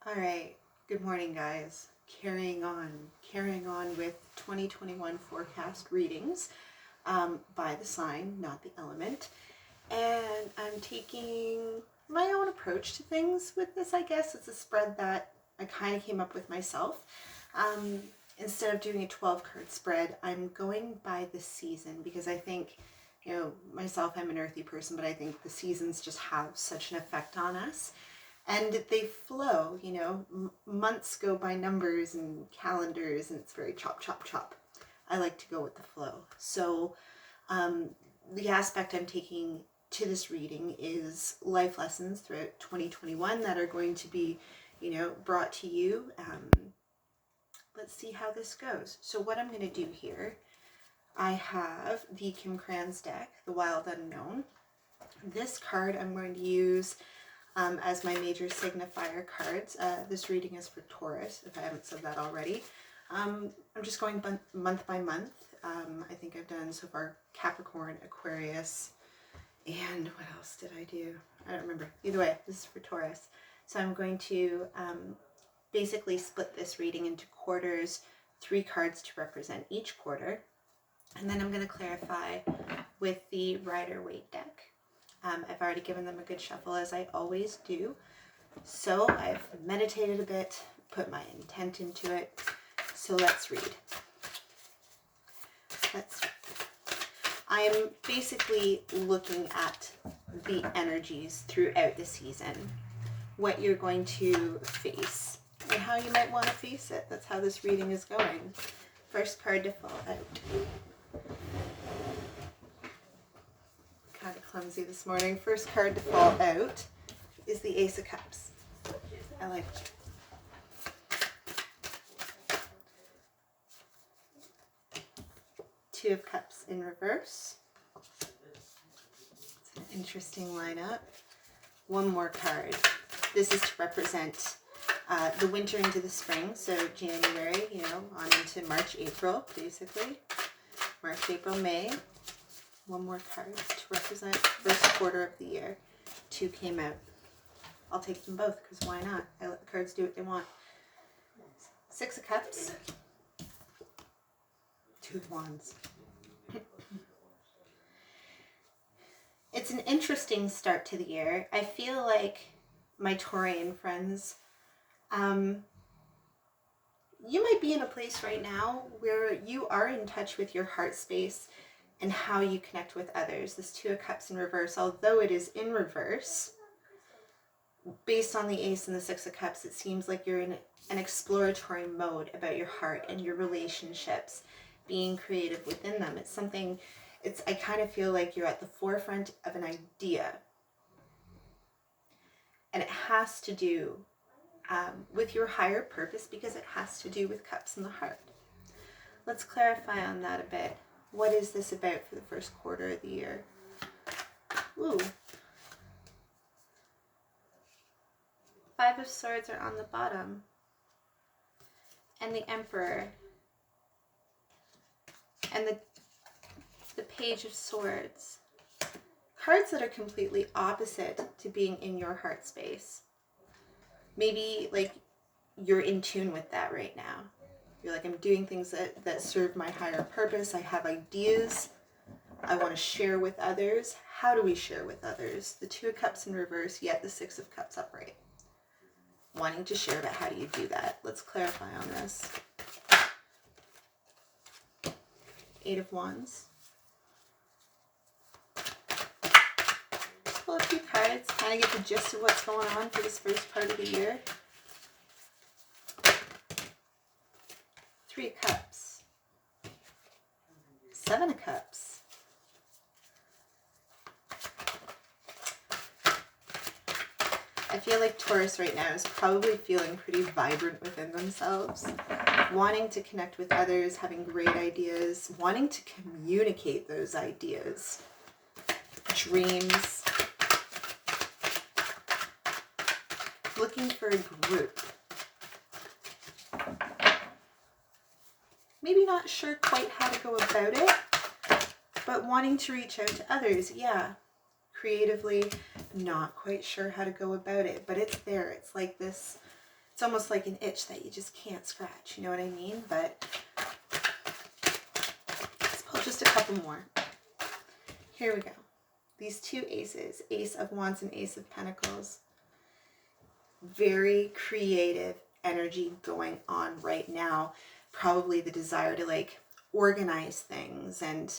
All right, good morning, guys. Carrying on with 2021 forecast readings by the sign, not the element. And I'm taking my own approach to things with this, I guess. It's a spread that I kind of came up with myself. Instead of doing a 12 card spread, I'm going by the season because I think, myself, I'm an earthy person, but I think the seasons just have such an effect on us. And they flow, months go by numbers and calendars, and it's very chop, chop, chop. I like to go with the flow. So the aspect I'm taking to this reading is life lessons throughout 2021 that are going to be, brought to you. Let's see how this goes. So what I'm going to do here, I have the Kim Kranz deck, the Wild Unknown. This card I'm going to use as my major signifier cards. This reading is for Taurus, if I haven't said that already. I'm just going month by month. I think I've done so far Capricorn, Aquarius, and what else did I do? I don't remember. Either way, this is for Taurus. So I'm going to basically split this reading into quarters, 3 cards to represent each quarter. And then I'm going to clarify with the Rider-Waite deck. I've already given them a good shuffle, as I always do. So I've meditated a bit, put my intent into it. So let's read. I am basically looking at the energies throughout the season, what you're going to face, and how you might want to face it. That's how this reading is going. First card to fall out. Kind of clumsy this morning. First card to fall out is the Ace of Cups. I like it. Two of Cups in reverse. It's an interesting lineup. One more card. This is to represent the winter into the spring. So January, on into March, April, basically. March, April, May. One more card to represent first quarter of the year. 2 came out. I'll take them both because why not? I let the cards do what they want. 6 of Cups. 2 of Wands. It's an interesting start to the year. I feel like my Taurian friends, you might be in a place right now where you are in touch with your heart space and how you connect with others. This 2 of Cups in reverse, although it is in reverse, based on the Ace and the 6 of Cups, it seems like you're in an exploratory mode about your heart and your relationships, being creative within them. I kind of feel like you're at the forefront of an idea. And it has to do with your higher purpose because it has to do with cups in the heart. Let's clarify on that a bit. What is this about for the first quarter of the year? Ooh. 5 of Swords are on the bottom. And the Emperor. And the Page of Swords. Cards that are completely opposite to being in your heart space. Maybe like you're in tune with that right now. You're like, I'm doing things that serve my higher purpose. I have ideas I want to share with others. How do we share with others? The 2 of Cups in reverse, yet the 6 of Cups upright. Wanting to share, but how do you do that? Let's clarify on this. 8 of Wands. Just pull a few cards, kind of get the gist of what's going on for this first part of the year. 3 of Cups. 7 of Cups. I feel like Taurus right now is probably feeling pretty vibrant within themselves, wanting to connect with others, having great ideas, wanting to communicate those ideas, dreams, looking for a group. Maybe not sure quite how to go about it, but wanting to reach out to others. Yeah, creatively, not quite sure how to go about it, but it's there. It's like this it's almost like an itch that you just can't scratch, you know what I mean? But let's pull just a couple more. Here we go. These two aces, Ace of Wands and Ace of Pentacles. Very creative energy going on right now. Probably the desire to like organize things and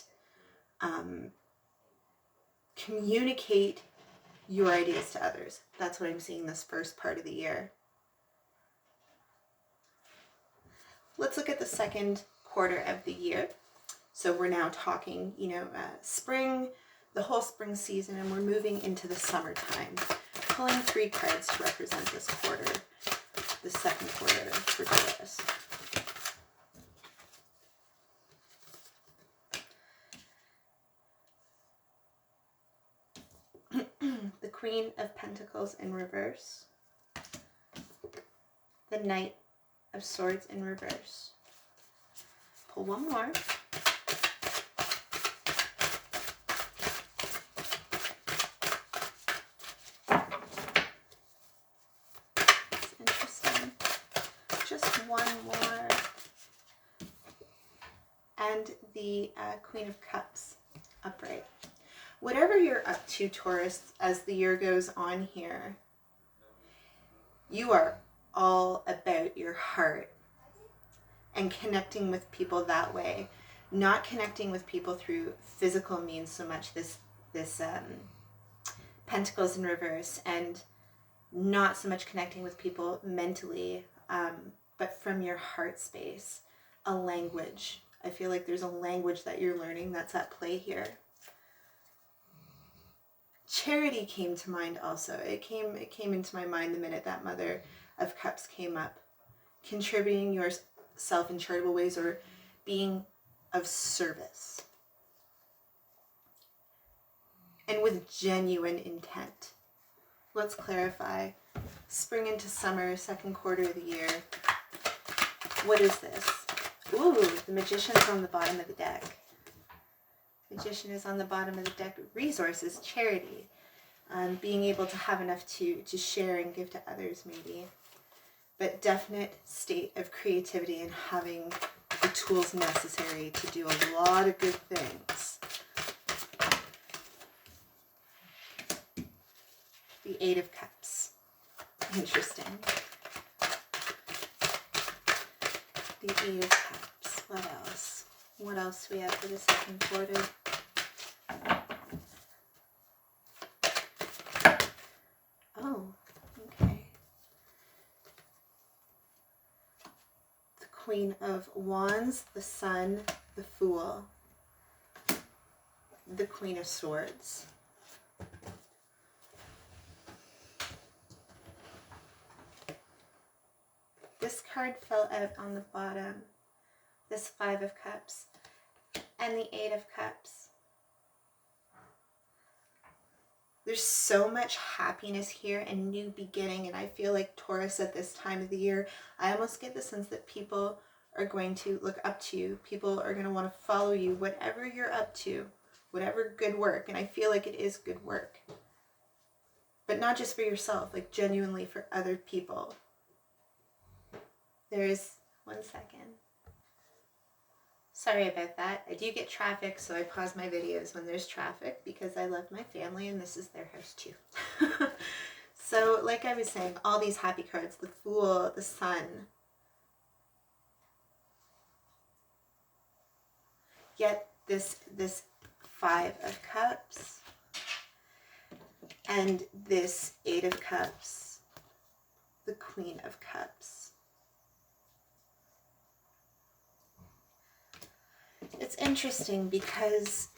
communicate your ideas to others. That's what I'm seeing this first part of the year. Let's look at the second quarter of the year. So we're now talking, spring, the whole spring season, and we're moving into the summertime. Pulling 3 cards to represent this quarter, the second quarter for Taurus. The Queen of Pentacles in reverse. The Knight of Swords in reverse. Pull one more. That's interesting. Just one more. And the Queen of Cups upright. Whatever you're up to, Taurus, as the year goes on here, you are all about your heart and connecting with people that way. Not connecting with people through physical means so much, this Pentacles in reverse, and not so much connecting with people mentally, but from your heart space. A language. I feel like there's a language that you're learning that's at play here. Charity came to mind also. It came into my mind the minute that Mother of Cups came up. Contributing yourself in charitable ways or being of service. And with genuine intent. Let's clarify. Spring into summer, second quarter of the year. What is this? Ooh, the Magician's on the bottom of the deck. Magician is on the bottom of the deck. Resources, charity, being able to have enough to share and give to others maybe. But definite state of creativity and having the tools necessary to do a lot of good things. The Eight of Cups. Interesting. The Eight of Cups. What else? What else do we have for the second quarter? Oh, okay. The Queen of Wands, the Sun, the Fool, the Queen of Swords. This card fell out on the bottom. This Five of Cups and the Eight of Cups. There's so much happiness here and new beginning, and I feel like Taurus at this time of the year, I almost get the sense that people are going to look up to you. People are going to want to follow you, whatever you're up to, whatever good work, and I feel like it is good work. But not just for yourself, like genuinely for other people. There's, one second. Sorry about that. I do get traffic, so I pause my videos when there's traffic because I love my family and this is their house too. So, like I was saying, all these happy cards, the Fool, the Sun. Yet this Five of Cups and this Eight of Cups, the Queen of Cups. It's interesting because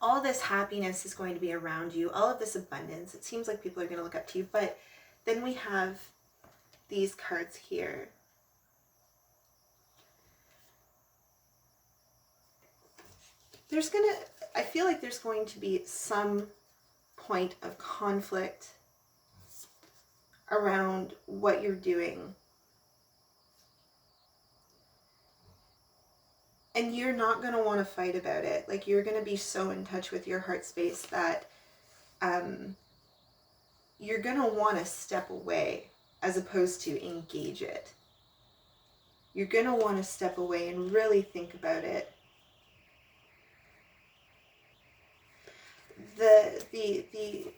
all this happiness is going to be around you, all of this abundance. It seems like people are going to look up to you, but then we have these cards here. I feel like there's going to be some point of conflict around what you're doing. And you're not going to want to fight about it. Like, you're going to be so in touch with your heart space that you're going to want to step away as opposed to engage it. You're going to want to step away and really think about it. The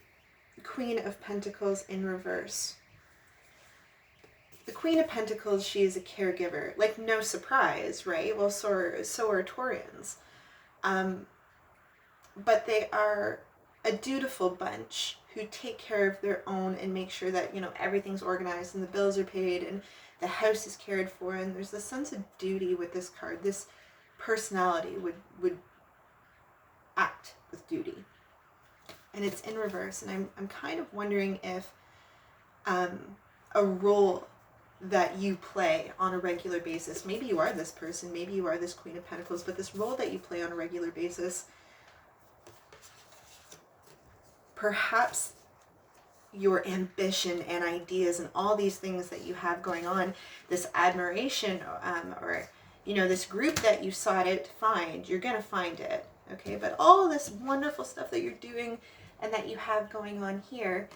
Queen of Pentacles in reverse. The Queen of Pentacles, she is a caregiver. Like, no surprise, right? Well, so are Taurians. But they are a dutiful bunch who take care of their own and make sure that, you know, everything's organized and the bills are paid and the house is cared for. And there's a sense of duty with this card. This personality would act with duty. And it's in reverse. And I'm kind of wondering if a role that you play on a regular basis, maybe you are this person, maybe you are this Queen of Pentacles, but this role that you play on a regular basis, perhaps your ambition and ideas and all these things that you have going on, this admiration, or, you know, this group that you sought out to find, you're going to find it, okay? But all this wonderful stuff that you're doing and that you have going on here,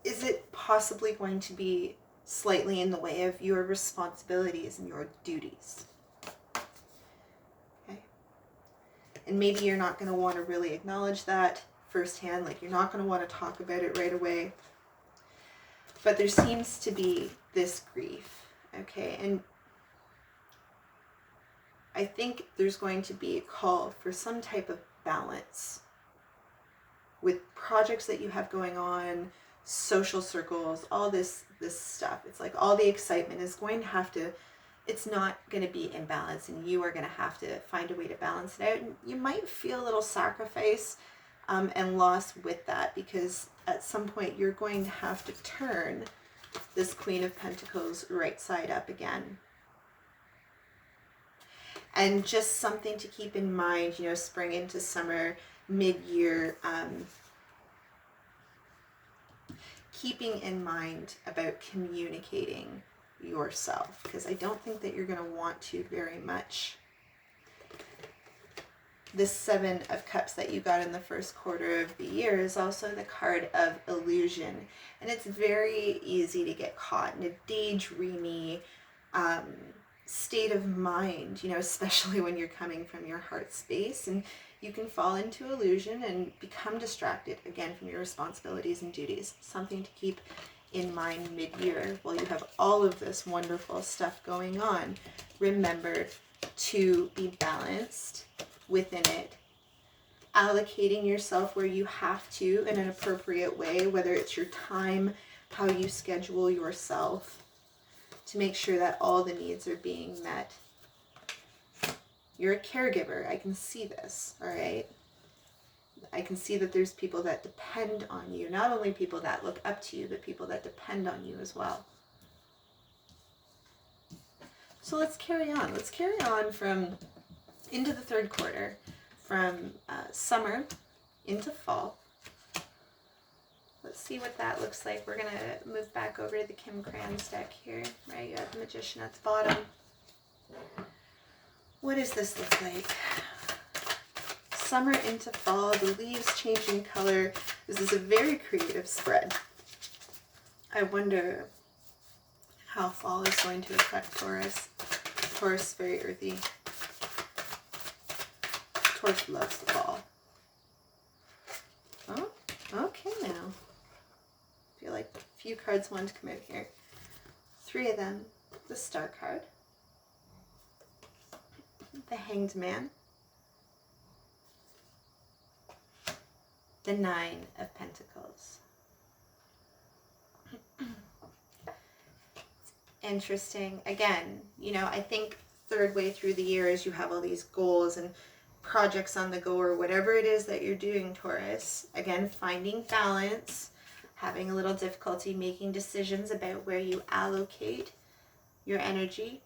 is it possibly going to be slightly in the way of your responsibilities and your duties? Okay. And maybe you're not going to want to really acknowledge that firsthand, like you're not going to want to talk about it right away. But there seems to be this grief, okay? And I think there's going to be a call for some type of balance with projects that you have going on, social circles, all this stuff. It's like all the excitement is going to have to, it's not going to be in balance, and you are going to have to find a way to balance it out. And you might feel a little sacrifice and loss with that, because at some point you're going to have to turn this Queen of Pentacles right side up again. And just something to keep in mind, you know, spring into summer, mid-year, keeping in mind about communicating yourself, because I don't think that you're going to want to very much. This Seven of Cups that you got in the first quarter of the year is also the card of illusion. And it's very easy to get caught in a daydreamy state of mind, you know, especially when you're coming from your heart space. And you can fall into illusion and become distracted, again, from your responsibilities and duties. Something to keep in mind mid-year while you have all of this wonderful stuff going on. Remember to be balanced within it, allocating yourself where you have to in an appropriate way, whether it's your time, how you schedule yourself, to make sure that all the needs are being met. You're a caregiver. I can see this, all right? I can see that there's people that depend on you, not only people that look up to you, but people that depend on you as well. So let's carry on. Let's carry on from into the third quarter, from summer into fall. Let's see what that looks like. We're going to move back over to the Kim Kranz deck here, right? You have the Magician at the bottom. What does this look like? Summer into fall, the leaves changing color. This is a very creative spread. I wonder how fall is going to affect Taurus. Taurus is very earthy. Taurus loves the fall. Oh, okay now. I feel like a few cards want to come out here. Three of them. The Star card. The Hanged Man. The Nine of Pentacles. Interesting. Again, you know, I think third way through the year, as you have all these goals and projects on the go, or whatever it is that you're doing, Taurus, again, finding balance, having a little difficulty making decisions about where you allocate your energy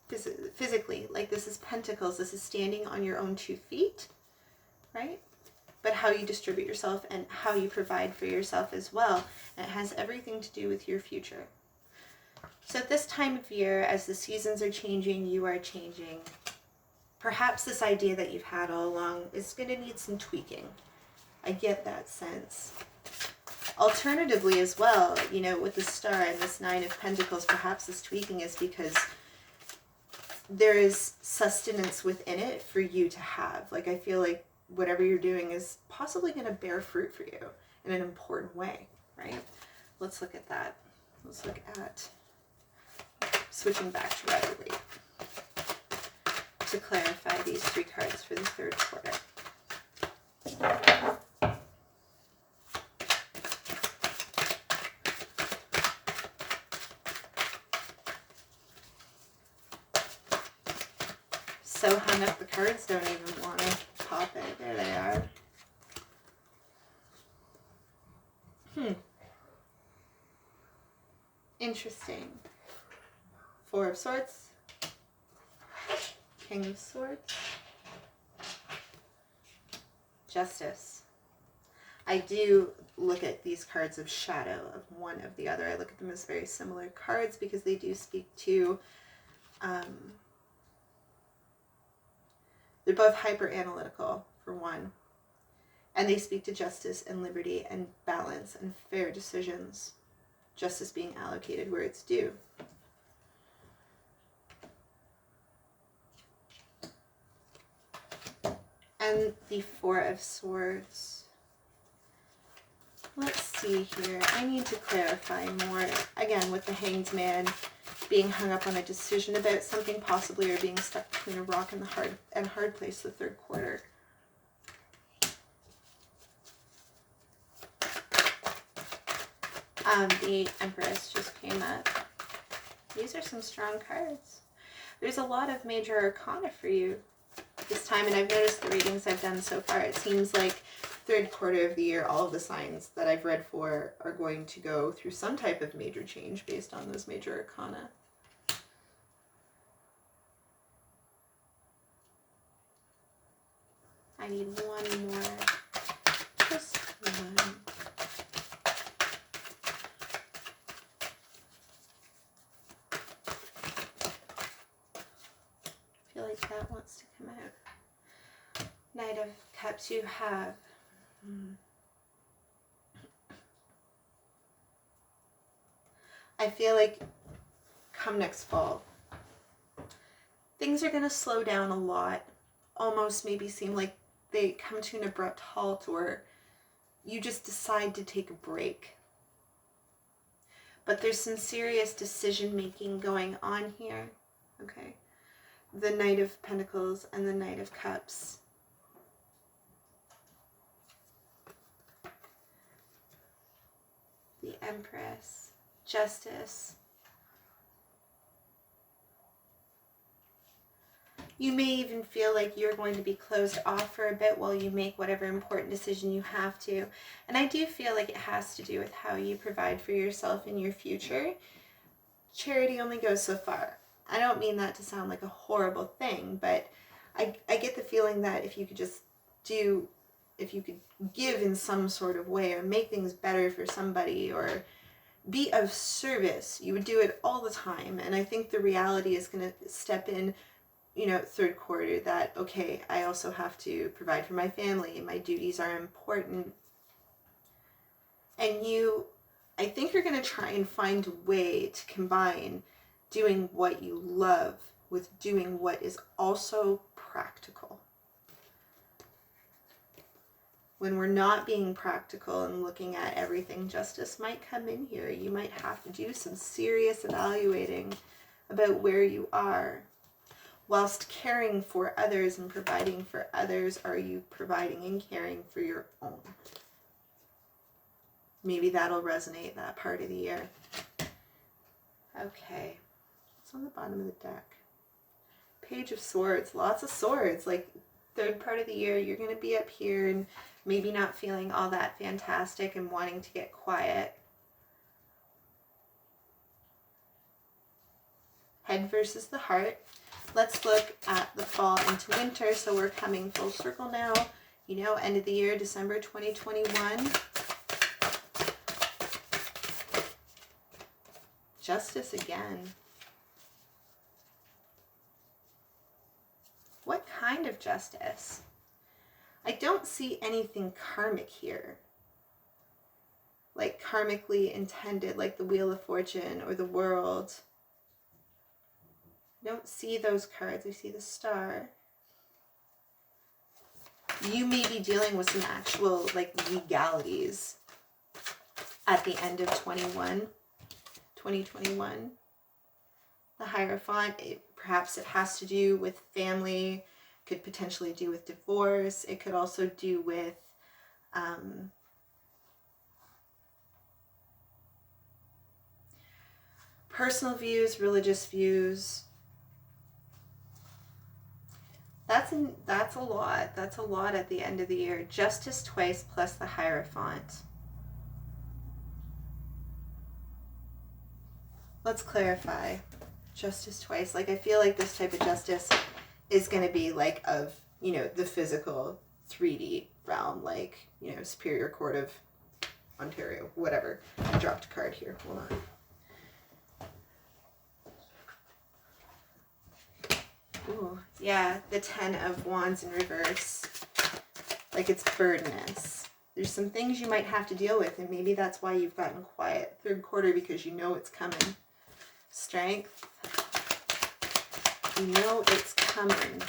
physically. Like, this is Pentacles. This is standing on your own 2 feet, right? But how you distribute yourself and how you provide for yourself as well. And it has everything to do with your future. So at this time of year, as the seasons are changing, you are changing. Perhaps this idea that you've had all along is going to need some tweaking. I get that sense. Alternatively as well, you know, with the Star and this Nine of Pentacles, perhaps this tweaking is because there is sustenance within it for you to have. Like, I feel like whatever you're doing is possibly going to bear fruit for you in an important way, right? Let's look at that. Let's look at switching back to Rider-Waite to clarify these three cards for the third quarter. So hung up, the cards don't even want to pop it. There they are. Interesting. Four of Swords. King of Swords. Justice. I do look at these cards of shadow of one of the other. I look at them as very similar cards because they do speak to they're both hyper analytical, for one, and they speak to justice and liberty and balance and fair decisions, justice being allocated where it's due. And the Four of Swords. Let's see here. I need to clarify more. Again, with the Hanged Man being hung up on a decision about something possibly, or being stuck between a rock and the hard place the third quarter. The Empress just came up. These are some strong cards. There's a lot of major arcana for you this time, and I've noticed the readings I've done so far, it seems like third quarter of the year, all of the signs that I've read for are going to go through some type of major change based on those major arcana. I need one more. Just one. I feel like that wants to come out. Knight of Cups, you have I feel like come next fall, things are going to slow down a lot, almost maybe seem like they come to an abrupt halt, or you just decide to take a break. But there's some serious decision making going on here, okay? The Knight of Pentacles and the Knight of Cups. The Empress, Justice. You may even feel like you're going to be closed off for a bit while you make whatever important decision you have to. And I do feel like it has to do with how you provide for yourself in your future. Charity only goes so far. I don't mean that to sound like a horrible thing, but I get the feeling that if you could just if you could give in some sort of way, or make things better for somebody, or be of service, you would do it all the time. And I think the reality is going to step in, you know, third quarter, that, okay, I also have to provide for my family, my duties are important. And I think you're going to try and find a way to combine doing what you love with doing what is also practical. When we're not being practical and looking at everything, justice might come in here. You might have to do some serious evaluating about where you are. Whilst caring for others and providing for others, are you providing and caring for your own? Maybe that'll resonate that part of the year. Okay, what's on the bottom of the deck? Page of Swords, lots of swords. Like, third part of the year, you're going to be up here and maybe not feeling all that fantastic and wanting to get quiet. Head versus the heart. Let's look at the fall into winter. So we're coming full circle now. You know, end of the year, December 2021. Justice again. What kind of justice? I don't see anything karmic here. like karmically intended, like the Wheel of Fortune or the World. I don't see those cards. I see the Star. You may be dealing with some actual like legalities at the end of 2021. The Hierophant, perhaps it has to do with family, could potentially do with divorce. It could also do with personal views, religious views. That's a lot. That's a lot at the end of the year. Justice twice plus the Hierophant. Let's clarify. Justice twice. Like, I feel like this type of justice is going to be like of, you know, the physical 3D realm, like, you know, Superior Court of Ontario, whatever. I dropped a card here. Hold on. Ooh, yeah, the 10 of Wands in reverse. Like, it's burdenous. There's some things you might have to deal with, and maybe that's why you've gotten quiet. Third quarter, because you know it's coming. Strength. You know it's coming.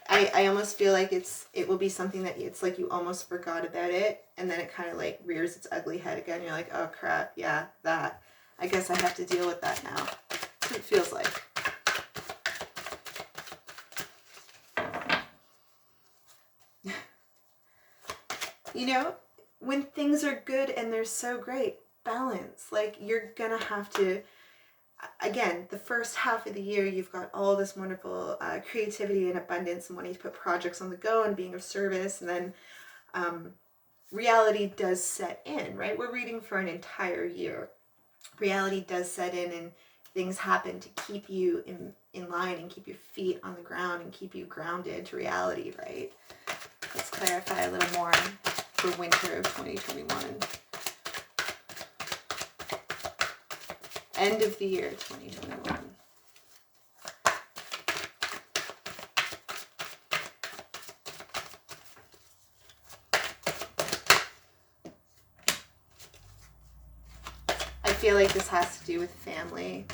I almost feel like it will be something that it's like you almost forgot about it, and then it kind of like rears its ugly head again. You're like, oh crap, yeah, that. I guess I have to deal with that now. That's what it feels like. You know, when things are good and they're so great, balance. Like, you're gonna have to, again, the first half of the year, you've got all this wonderful creativity and abundance and wanting to put projects on the go and being of service. And then reality does set in, right? We're reading for an entire year. Reality does set in, and things happen to keep you in line and keep your feet on the ground and keep you grounded to reality, right? Let's clarify a little more for winter of 2021. End of the year 2021. I feel like this has to do with family.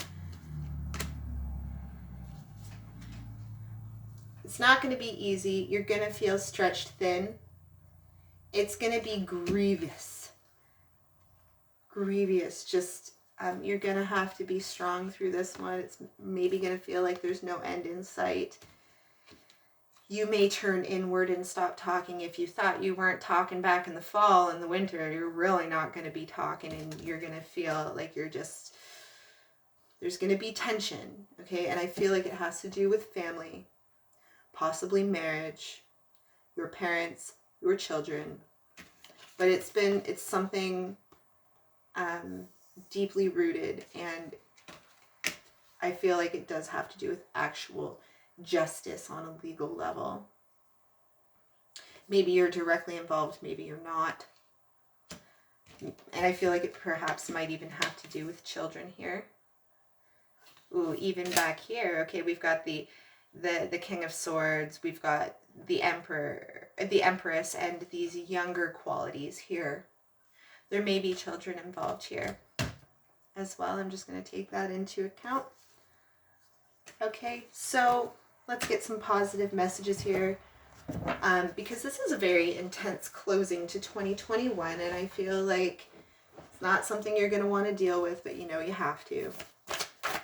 It's not going to be easy. You're going to feel stretched thin. It's going to be grievous. Grievous. Just, you're going to have to be strong through this one. It's maybe going to feel like there's no end in sight. You may turn inward and stop talking. If you thought you weren't talking back in the fall and the winter, you're really not going to be talking, and you're going to feel like you're just, there's going to be tension, okay? And I feel like it has to do with family, possibly marriage, your parents, your children. But it's something deeply rooted, and I feel like it does have to do with actual justice on a legal level. Maybe you're directly involved, maybe you're not. And I feel like it perhaps might even have to do with children here. Ooh, even back here, okay, we've got the King of Swords, we've got the Emperor, the Empress, and these younger qualities here. There may be children involved here as well. I'm just going to take that into account. Okay, so let's get some positive messages here, because this is a very intense closing to 2021, and I feel like it's not something you're going to want to deal with, but you know you have to.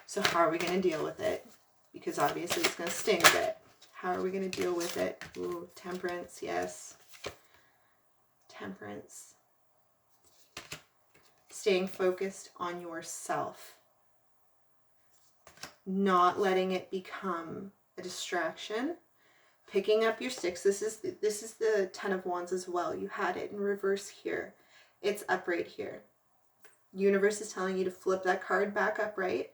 So how are we going to deal with it? Because obviously it's going to sting a bit. How are we going to deal with it? Ooh, Temperance, yes. Temperance. Staying focused on yourself. Not letting it become a distraction. Picking up your sticks. This is the 10 of Wands as well. You had it in reverse here. It's upright here. Universe is telling you to flip that card back upright.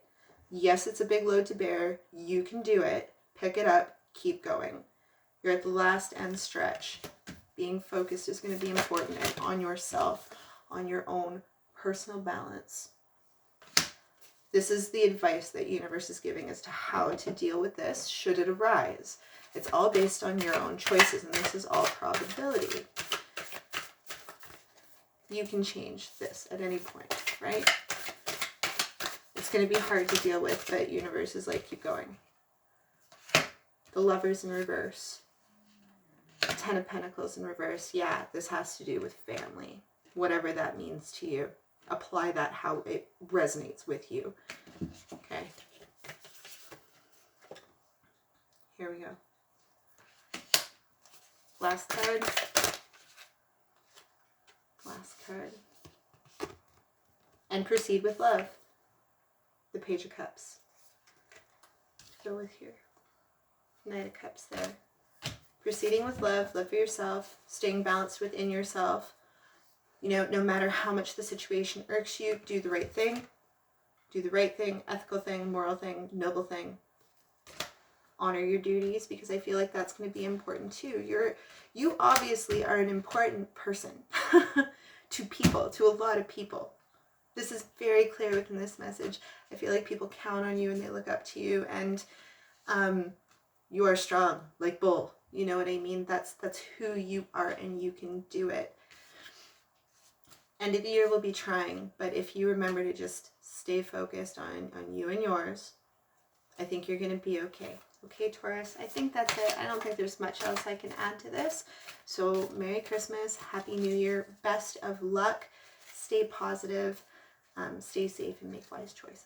Yes, it's a big load to bear. You can do it. Pick it up. Keep going. You're at the last end stretch. Being focused is going to be important, and on yourself, on your own personal balance. This is the advice that universe is giving as to how to deal with this should it arise. It's all based on your own choices, and this is all probability. You can change this at any point, right? It's going to be hard to deal with, but universe is like, keep going. The Lovers in reverse. 10 of Pentacles in reverse. Yeah, this has to do with family. Whatever that means to you. Apply that how it resonates with you. Okay. Here we go. Last card. Last card. And proceed with love. The Page of Cups. Go with here. Knight of Cups there. Proceeding with love, love for yourself, staying balanced within yourself. You know, no matter how much the situation irks you, do the right thing. Do the right thing, ethical thing, moral thing, noble thing. Honor your duties, because I feel like that's going to be important too. You obviously are an important person to people, to a lot of people. This is very clear within this message. I feel like people count on you and they look up to you, and you are strong, like bull. You know what I mean? That's who you are, and you can do it. End of the year will be trying, but if you remember to just stay focused on you and yours, I think you're going to be okay. Okay, Taurus, I think that's it. I don't think there's much else I can add to this. So Merry Christmas, Happy New Year, best of luck, stay positive, stay safe, and make wise choices.